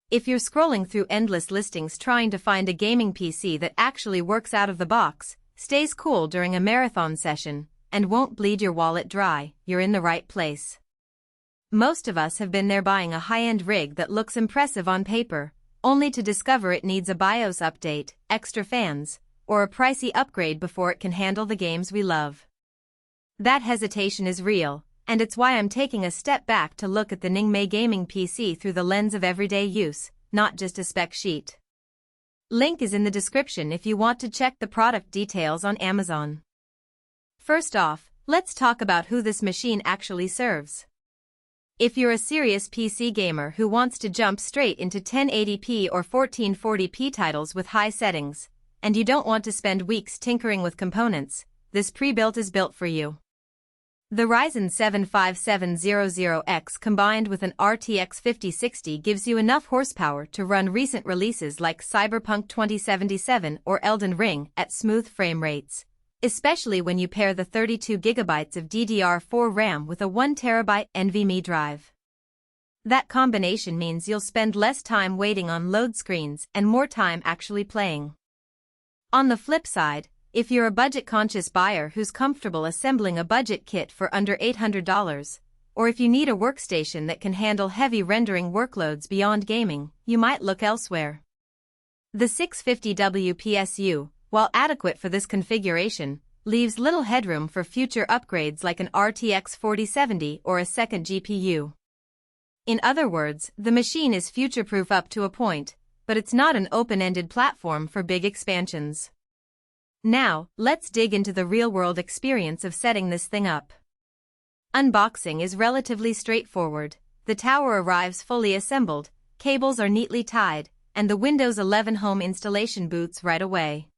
If you're scrolling through endless listings trying to find a gaming PC that actually works out of the box, stays cool during a marathon session, and won't bleed your wallet dry, you're in the right place. Most of us have been there buying a high-end rig that looks impressive on paper, only to discover it needs a BIOS update, extra fans, or a pricey upgrade before it can handle the games we love. That hesitation is real, and it's why I'm taking a step back to look at the NINGMEI gaming PC through the lens of everyday use, not just a spec sheet. Link is in the description if you want to check the product details on Amazon. First off, let's talk about who this machine actually serves. If you're a serious PC gamer who wants to jump straight into 1080p or 1440p titles with high settings, and you don't want to spend weeks tinkering with components, this Prebuilt is built for you. The Ryzen 7 5700X combined with an RTX 5060 gives you enough horsepower to run recent releases like Cyberpunk 2077 or Elden Ring at smooth frame rates, especially when you pair the 32GB of DDR4 RAM with a 1TB NVMe drive. That combination means you'll spend less time waiting on load screens and more time actually playing. On the flip side, if you're a budget-conscious buyer who's comfortable assembling a budget kit for under $800, or if you need a workstation that can handle heavy rendering workloads beyond gaming, you might look elsewhere. The 650W PSU, while adequate for this configuration, leaves little headroom for future upgrades like an RTX 4070 or a second GPU. In other words, the machine is future-proof up to a point, but it's not an open-ended platform for big expansions. Now, let's dig into the real-world experience of setting this thing up. Unboxing is relatively straightforward. The tower arrives fully assembled, cables are neatly tied, and the Windows 11 home installation boots right away.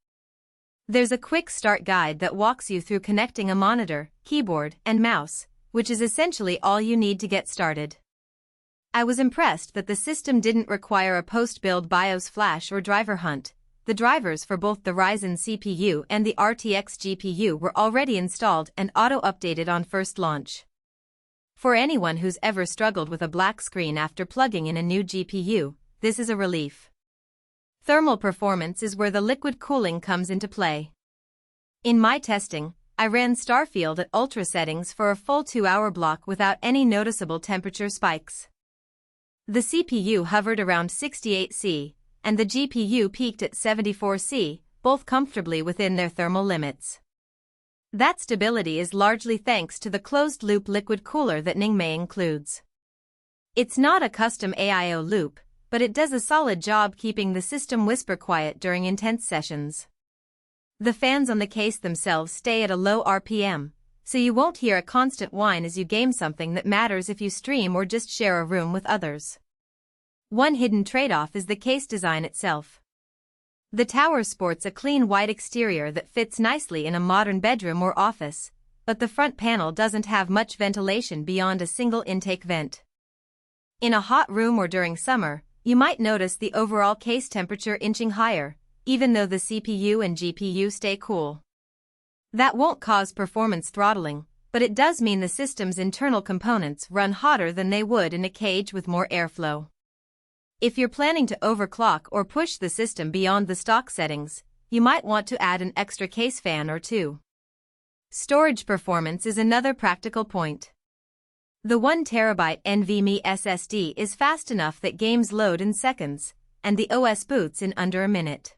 There's a quick start guide that walks you through connecting a monitor, keyboard, and mouse, which is essentially all you need to get started. I was impressed that the system didn't require a post-build BIOS flash or driver hunt. The drivers for both the Ryzen CPU and the RTX GPU were already installed and auto-updated on first launch. For anyone who's ever struggled with a black screen after plugging in a new GPU, this is a relief. Thermal performance is where the liquid cooling comes into play. In my testing, I ran Starfield at ultra settings for a full 2-hour block without any noticeable temperature spikes. The CPU hovered around 68°C, and the GPU peaked at 74°C, both comfortably within their thermal limits. That stability is largely thanks to the closed-loop liquid cooler that NINGMEI includes. It's not a custom AIO loop, but it does a solid job keeping the system whisper quiet during intense sessions. The fans on the case themselves stay at a low RPM, so you won't hear a constant whine as you game something that matters if you stream or just share a room with others. One hidden trade-off is the case design itself. The tower sports a clean white exterior that fits nicely in a modern bedroom or office, but the front panel doesn't have much ventilation beyond a single intake vent. In a hot room or during summer, you might notice the overall case temperature inching higher, even though the CPU and GPU stay cool. That won't cause performance throttling, but it does mean the system's internal components run hotter than they would in a cage with more airflow. If you're planning to overclock or push the system beyond the stock settings, you might want to add an extra case fan or two. Storage performance is another practical point. The 1TB NVMe SSD is fast enough that games load in seconds, and the OS boots in under a minute.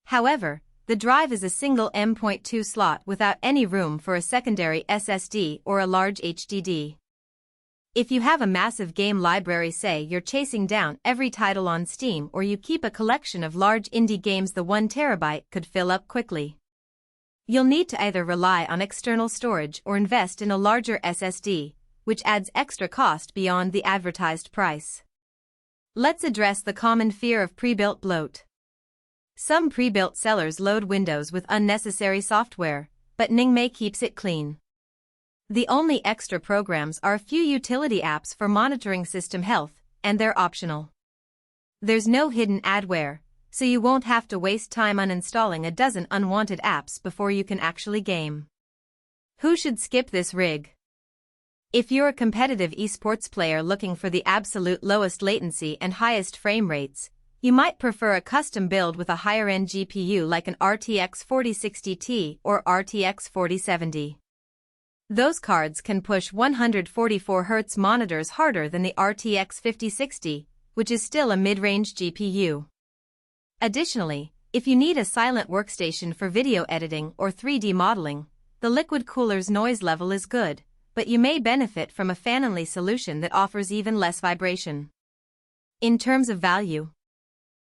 However, the drive is a single M.2 slot without any room for a secondary SSD or a large HDD. If you have a massive game library, say you're chasing down every title on Steam or you keep a collection of large indie games, the 1TB could fill up quickly. You'll need to either rely on external storage or invest in a larger SSD, which adds extra cost beyond the advertised price. Let's address the common fear of pre-built bloat. Some pre-built sellers load Windows with unnecessary software, but NINGMEI keeps it clean. The only extra programs are a few utility apps for monitoring system health, and they're optional. There's no hidden adware, so you won't have to waste time uninstalling a dozen unwanted apps before you can actually game. Who should skip this rig? If you're a competitive esports player looking for the absolute lowest latency and highest frame rates, you might prefer a custom build with a higher-end GPU like an RTX 4060 Ti or RTX 4070. Those cards can push 144Hz monitors harder than the RTX 5060, which is still a mid-range GPU. Additionally, if you need a silent workstation for video editing or 3D modeling, the liquid cooler's noise level is good, but you may benefit from a fan-only solution that offers even less vibration. In terms of value,